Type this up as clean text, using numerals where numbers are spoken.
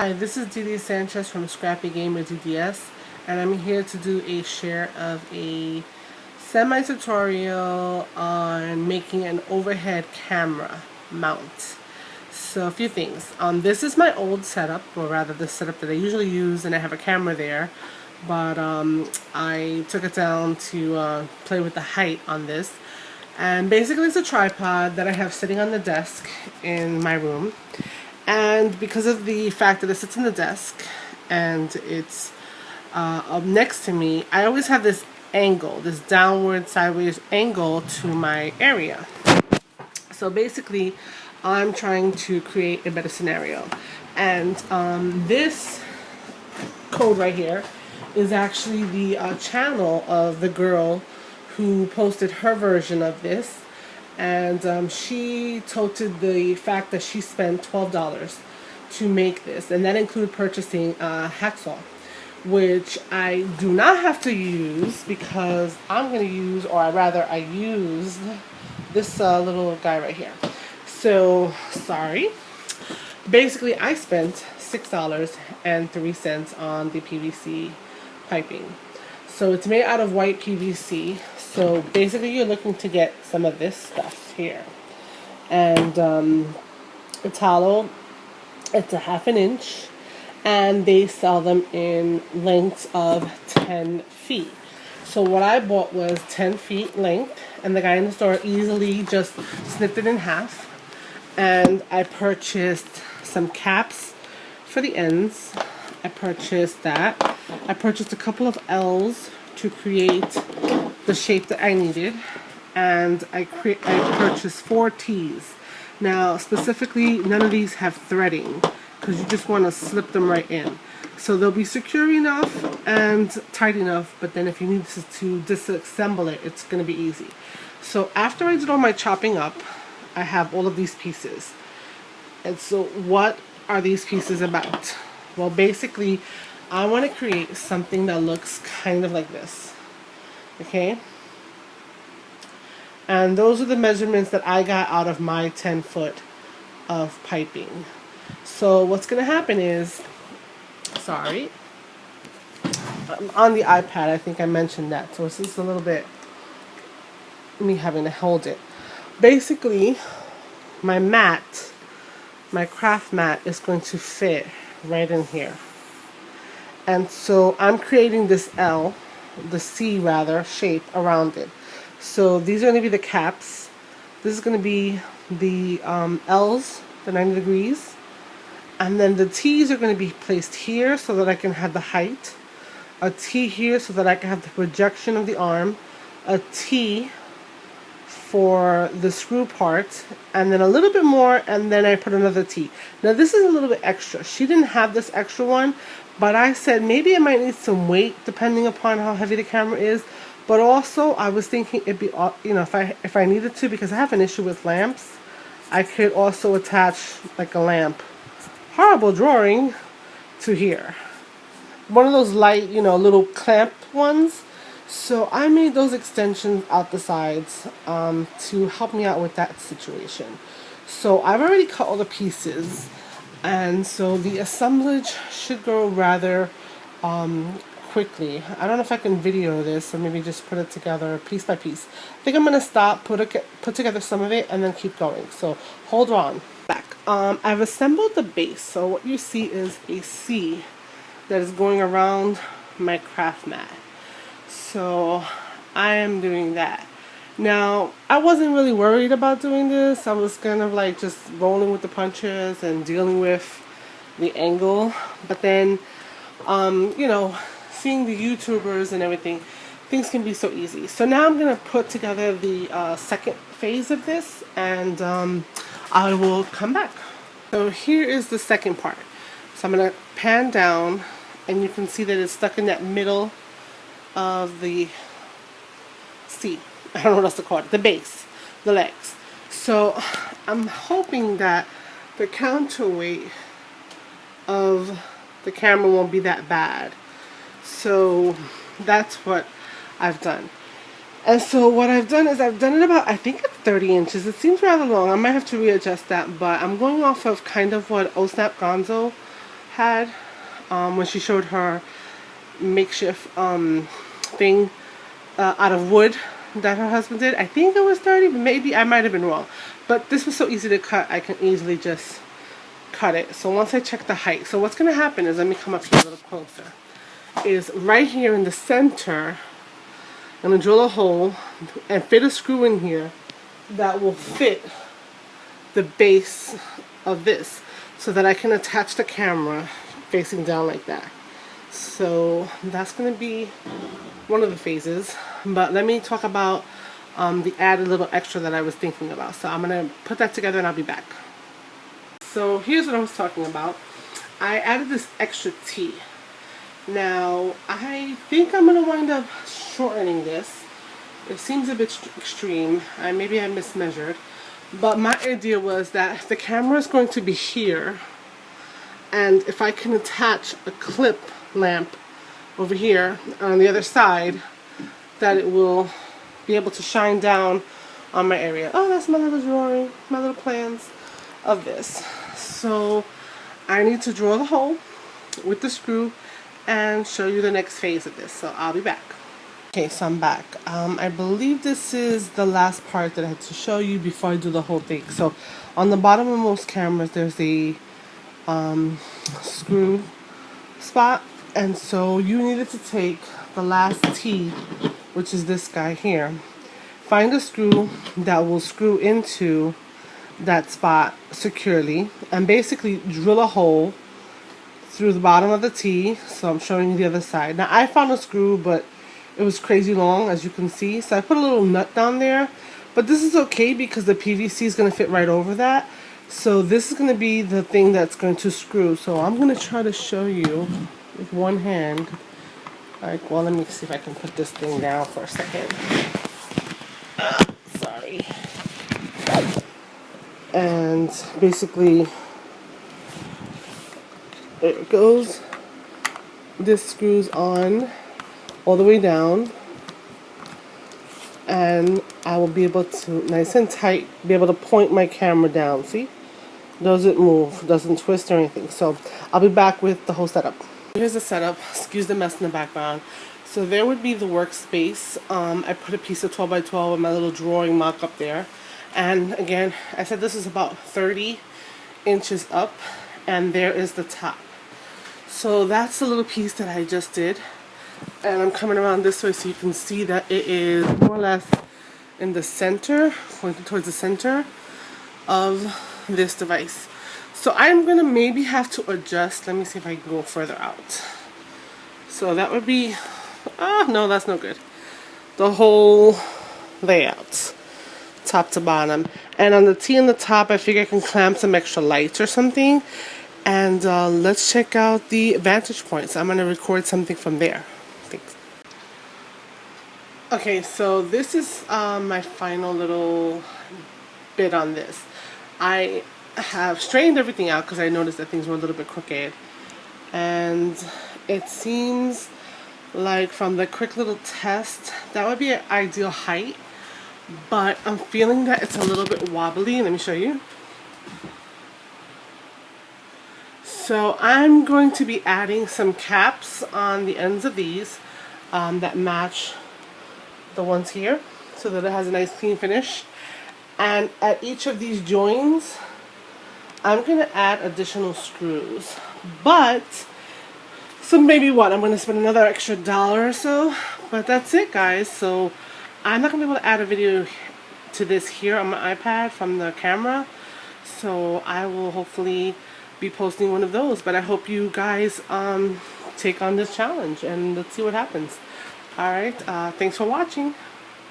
Hi, this is Didi Sanchez from Scrappy Gamer DDS, and I'm here to do a share of a semi-tutorial on making an overhead camera mount. So a few things. This is my old setup, or rather the setup that I usually use, and I have a camera there, but I took it down to play with the height on this. And basically it's a tripod that I have sitting on the desk in my room. And because of the fact that it sits in the desk and it's up next to me, I always have this angle, this downward sideways angle to my area. So basically I'm trying to create a better scenario. And this code right here is actually the channel of the girl who posted her version of this. And she toted the fact that she spent $12 to make this, and that included purchasing a hacksaw, which I do not have to use because I'm going to use, or rather I used this little guy right here. So, sorry. Basically, I spent $6.03 on the PVC piping. So it's made out of white PVC. So basically you're looking to get some of this stuff here. And it's hollow. It's a ½ inch. And they sell them in lengths of 10 feet. So what I bought was 10 feet length. And the guy in the store easily just snipped it in half. And I purchased some caps for the ends. I purchased that. I purchased a couple of L's to create the shape that I needed, and I purchased 4 T's. Now specifically, none of these have threading because you just want to slip them right in, so they'll be secure enough and tight enough, but then if you need to disassemble it, it's going to be easy. So after I did all my chopping up, I have all of these pieces. And so what are these pieces about? Well, basically I want to create something that looks kind of like this. Okay? And those are the measurements that I got out of my 10 foot of piping. So what's going to happen is, sorry, on the iPad, I think I mentioned that. So it's just a little bit me having to hold it. Basically, my mat, my craft mat, is going to fit right in here. And so I'm creating this L, the C rather, shape around it. So these are going to be the caps. This is going to be the L's, the 90 degrees. And then the T's are going to be placed here so that I can have the height. A T here so that I can have the projection of the arm. A T for the screw part, and then a little bit more, and then I put another T. Now this is a little bit extra. She didn't have this extra one, but I said maybe I might need some weight depending upon how heavy the camera is. But also I was thinking it'd be, you know, if I needed to, because I have an issue with lamps, I could also attach like a lamp. Horrible drawing to here. One of those light, you know, little clamp ones. So I made those extensions out the sides to help me out with that situation. So I've already cut all the pieces, and so the assemblage should go rather quickly. I don't know if I can video this, or maybe just put it together piece by piece. I think I'm going to stop, put together some of it, and then keep going. So hold on. Back. I've assembled the base. So what you see is a C that is going around my craft mat. So I am doing that. Now, I wasn't really worried about doing this. I was kind of like just rolling with the punches and dealing with the angle. But then, you know, seeing the YouTubers and everything, things can be so easy. So now I'm going to put together the second phase of this, and I will come back. So here is the second part. So I'm going to pan down, and you can see that it's stuck in that middle of the C. I don't know what else to call it. The base, the legs. So I'm hoping that the counterweight of the camera won't be that bad. So that's what I've done. And so what I've done is I've done it about, I think it's 30 inches. It seems rather long. I might have to readjust that, but I'm going off of kind of what Oh Snap Gonzo had when she showed her makeshift thing out of wood that her husband did. I think it was 30, but maybe I might have been wrong. But this was so easy to cut, I can easily just cut it. So once I check the height, so what's going to happen is, let me come up here a little closer, is right here in the center, I'm going to drill a hole and fit a screw in here that will fit the base of this so that I can attach the camera facing down like that. So that's going to be one of the phases. But let me talk about the added little extra that I was thinking about. So I'm going to put that together and I'll be back. So here's what I was talking about. I added this extra T. Now I think I'm going to wind up shortening this. It seems a bit extreme. Maybe I mismeasured. But my idea was that if the camera is going to be here, and if I can attach a clip lamp over here on the other side, that it will be able to shine down on my area. Oh, that's my little drawing, my little plans of this. So I need to draw the hole with the screw and show you the next phase of this. So I'll be back. Okay, so I'm back. I believe this is the last part that I had to show you before I do the whole thing. So on the bottom of most cameras, there's a screw spot, and so you needed to take the last T, which is this guy here, find a screw that will screw into that spot securely, and basically drill a hole through the bottom of the T. So I'm showing you the other side. Now I found a screw, but it was crazy long, as you can see, so I put a little nut down there, but this is okay because the PVC is going to fit right over that. So this is going to be the thing that's going to screw. So I'm going to try to show you with one hand. Like, well, let me see if I can put this thing down for a second. Sorry. And basically, there it goes. This screws on all the way down, and I will be able to, nice and tight, be able to point my camera down. See? Doesn't move, doesn't twist or anything. So I'll be back with the whole setup. Here's the setup. Excuse the mess in the background. So there would be the workspace. I put a piece of 12 by 12 with my little drawing mock up there. And again, I said this is about 30 inches up, and there is the top. So that's the little piece that I just did. And I'm coming around this way so you can see that it is more or less in the center, pointing towards the center of this device. So I'm gonna maybe have to adjust. Let me see if I can go further out. So that would be, no, that's no good. The whole layout, top to bottom. And on the T on the top, I figure I can clamp some extra lights or something. And let's check out the vantage points. I'm gonna record something from there. Thanks. Okay, so this is my final little bit on this. I have straightened everything out because I noticed that things were a little bit crooked, and it seems like from the quick little test that would be an ideal height, but I'm feeling that it's a little bit wobbly. Let me show you. So I'm going to be adding some caps on the ends of these that match the ones here, so that it has a nice clean finish. And at each of these joins, I'm going to add additional screws. But, so maybe what, I'm going to spend another extra $1 or so. But that's it, guys. So I'm not going to be able to add a video to this here on my iPad from the camera. So I will hopefully be posting one of those. But I hope you guys take on this challenge, and let's see what happens. Alright, thanks for watching.